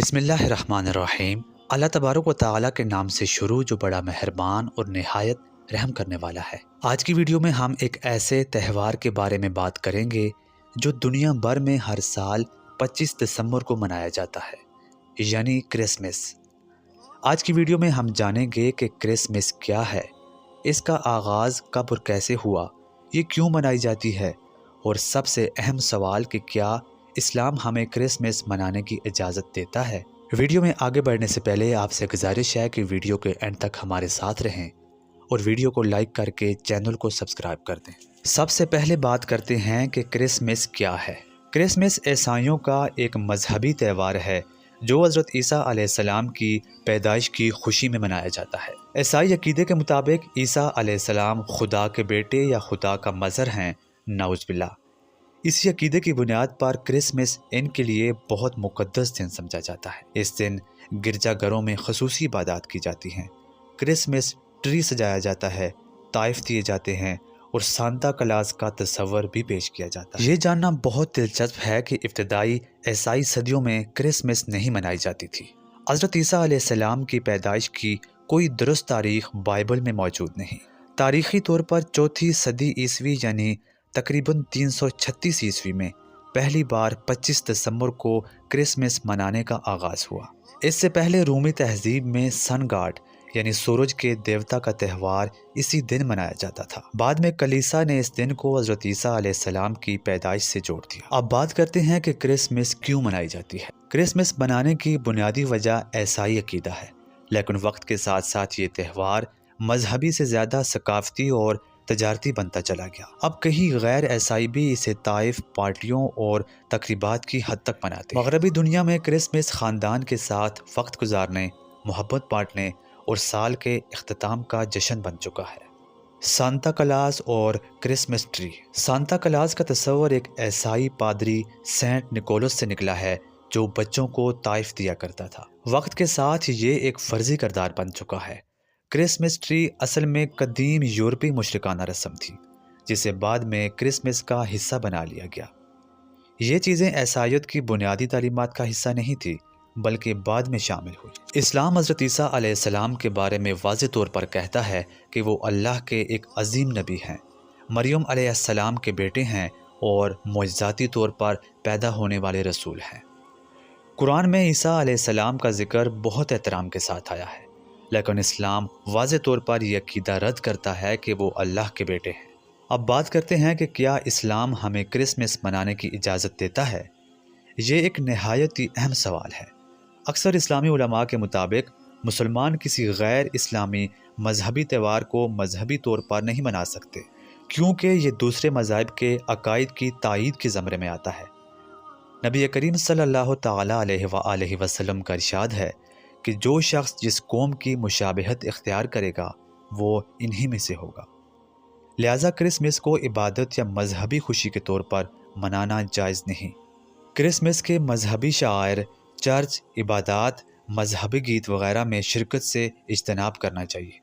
بسم اللہ الرحمن الرحیم۔ اللہ تبارک و تعالیٰ کے نام سے شروع جو بڑا مہربان اور نہایت رحم کرنے والا ہے۔ آج کی ویڈیو میں ہم ایک ایسے تہوار کے بارے میں بات کریں گے جو دنیا بھر میں ہر سال 25 دسمبر کو منایا جاتا ہے، یعنی کرسمس۔ آج کی ویڈیو میں ہم جانیں گے کہ کرسمس کیا ہے، اس کا آغاز کب اور کیسے ہوا، یہ کیوں منائی جاتی ہے، اور سب سے اہم سوال کہ کیا اسلام ہمیں کرسمس منانے کی اجازت دیتا ہے۔ ویڈیو میں آگے بڑھنے سے پہلے آپ سے گزارش ہے کہ ویڈیو کے اینڈ تک ہمارے ساتھ رہیں اور ویڈیو کو لائک کر کے چینل کو سبسکرائب کر دیں۔ سب سے پہلے بات کرتے ہیں کہ کرسمس کیا ہے۔ کرسمس عیسائیوں کا ایک مذہبی تہوار ہے جو حضرت عیسیٰ علیہ السلام کی پیدائش کی خوشی میں منایا جاتا ہے۔ عیسائی عقیدے کے مطابق عیسیٰ علیہ السلام خدا کے بیٹے یا خدا کا مظہر ہیں، نعوذ باللہ۔ اسی عقیدے کی بنیاد پر کرسمس ان کے لیے بہت مقدس دن سمجھا جاتا ہے۔ اس دن گرجا گھروں میں خصوصی عبادات کی جاتی ہیں، کرسمس ٹری سجایا جاتا ہے، تحائف دیے جاتے ہیں اور سانتا کلاز کا تصور بھی پیش کیا جاتا ہے۔ یہ جاننا بہت دلچسپ ہے کہ ابتدائی عیسائی صدیوں میں کرسمس نہیں منائی جاتی تھی۔ حضرت عیسیٰ علیہ السلام کی پیدائش کی کوئی درست تاریخ بائبل میں موجود نہیں۔ تاریخی طور پر چوتھی صدی عیسوی یعنی تقریباً 336 عیسوی میں پہلی بار 25 دسمبر کو کرسمس منانے کا آغاز ہوا۔ اس سے پہلے رومی تہذیب میں سن گاڈ یعنی سورج کے دیوتا کا تہوار اسی دن منایا جاتا تھا۔ بعد میں کلیسا نے اس دن کو حضرت عیسیٰ علیہ السلام کی پیدائش سے جوڑ دیا۔ اب بات کرتے ہیں کہ کرسمس کیوں منائی جاتی ہے۔ کرسمس منانے کی بنیادی وجہ عیسائی عقیدہ ہے، لیکن وقت کے ساتھ ساتھ یہ تہوار مذہبی سے زیادہ ثقافتی اور تجارتی بنتا چلا گیا۔ اب کئی غیر عیسائی بھی اسے طائف، پارٹیوں اور تقریبات کی حد تک مناتے ہیں۔ مغربی دنیا میں کرسمس خاندان کے ساتھ وقت گزارنے، محبت بانٹنے اور سال کے اختتام کا جشن بن چکا ہے۔ سانتا کلاز اور کرسمس ٹری۔ سانتا کلاز کا تصور ایک عیسائی پادری سینٹ نکولس سے نکلا ہے جو بچوں کو تحائف دیا کرتا تھا۔ وقت کے ساتھ یہ ایک فرضی کردار بن چکا ہے۔ کرسمس ٹری اصل میں قدیم یورپی مشرکانہ رسم تھی جسے بعد میں کرسمس کا حصہ بنا لیا گیا۔ یہ چیزیں عیسائیت کی بنیادی تعلیمات کا حصہ نہیں تھی بلکہ بعد میں شامل ہوئی۔ اسلام حضرت عیسیٰ علیہ السلام کے بارے میں واضح طور پر کہتا ہے کہ وہ اللہ کے ایک عظیم نبی ہیں، مریم علیہ السلام کے بیٹے ہیں اور معجزاتی طور پر پیدا ہونے والے رسول ہیں۔ قرآن میں عیسیٰ علیہ السلام کا ذکر بہت احترام کے ساتھ آیا ہے، لیکن اسلام واضح طور پر یہ عقیدہ رد کرتا ہے کہ وہ اللہ کے بیٹے ہیں۔ اب بات کرتے ہیں کہ کیا اسلام ہمیں کرسمس منانے کی اجازت دیتا ہے۔ یہ ایک نہایت ہی اہم سوال ہے۔ اکثر اسلامی علماء کے مطابق مسلمان کسی غیر اسلامی مذہبی تہوار کو مذہبی طور پر نہیں منا سکتے کیونکہ یہ دوسرے مذاہب کے عقائد کی تائید کے زمرے میں آتا ہے۔ نبی کریم صلی اللہ تعالیٰ علیہ وآلہ وسلم کا ارشاد ہے کہ جو شخص جس قوم کی مشابہت اختیار کرے گا وہ انہی میں سے ہوگا، لہٰذا کرسمس کو عبادت یا مذہبی خوشی کے طور پر منانا جائز نہیں۔ کرسمس کے مذہبی شعائر، چرچ، عبادات، مذہبی گیت وغیرہ میں شرکت سے اجتناب کرنا چاہیے۔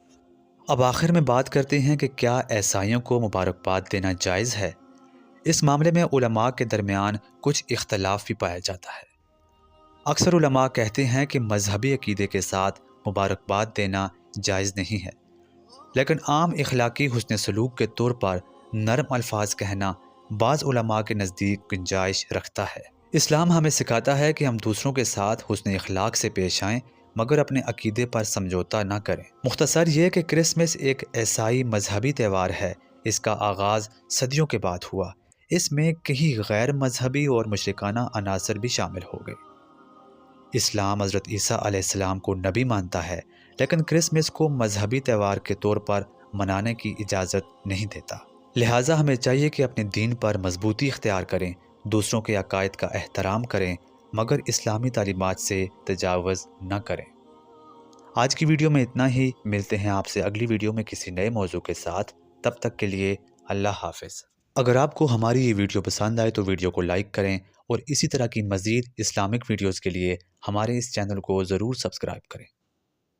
اب آخر میں بات کرتے ہیں کہ کیا عیسائیوں کو مبارکباد دینا جائز ہے۔ اس معاملے میں علماء کے درمیان کچھ اختلاف بھی پایا جاتا ہے۔ اکثر علماء کہتے ہیں کہ مذہبی عقیدے کے ساتھ مبارکباد دینا جائز نہیں ہے، لیکن عام اخلاقی حسن سلوک کے طور پر نرم الفاظ کہنا بعض علماء کے نزدیک گنجائش رکھتا ہے۔ اسلام ہمیں سکھاتا ہے کہ ہم دوسروں کے ساتھ حسن اخلاق سے پیش آئیں مگر اپنے عقیدے پر سمجھوتا نہ کریں۔ مختصر یہ کہ کرسمس ایک عیسائی مذہبی تہوار ہے۔ اس کا آغاز صدیوں کے بعد ہوا۔ اس میں کئی غیر مذہبی اور مشرکانہ عناصر بھی شامل ہو گئے۔ اسلام حضرت عیسیٰ علیہ السلام کو نبی مانتا ہے لیکن کرسمس کو مذہبی تہوار کے طور پر منانے کی اجازت نہیں دیتا۔ لہٰذا ہمیں چاہیے کہ اپنے دین پر مضبوطی اختیار کریں، دوسروں کے عقائد کا احترام کریں مگر اسلامی تعلیمات سے تجاوز نہ کریں۔ آج کی ویڈیو میں اتنا ہی، ملتے ہیں آپ سے اگلی ویڈیو میں کسی نئے موضوع کے ساتھ۔ تب تک کے لیے اللہ حافظ۔ اگر آپ کو ہماری یہ ویڈیو پسند آئے تو ویڈیو کو لائک کریں اور اسی طرح کی مزید اسلامک ویڈیوز کے لیے ہمارے اس چینل کو ضرور سبسکرائب کریں۔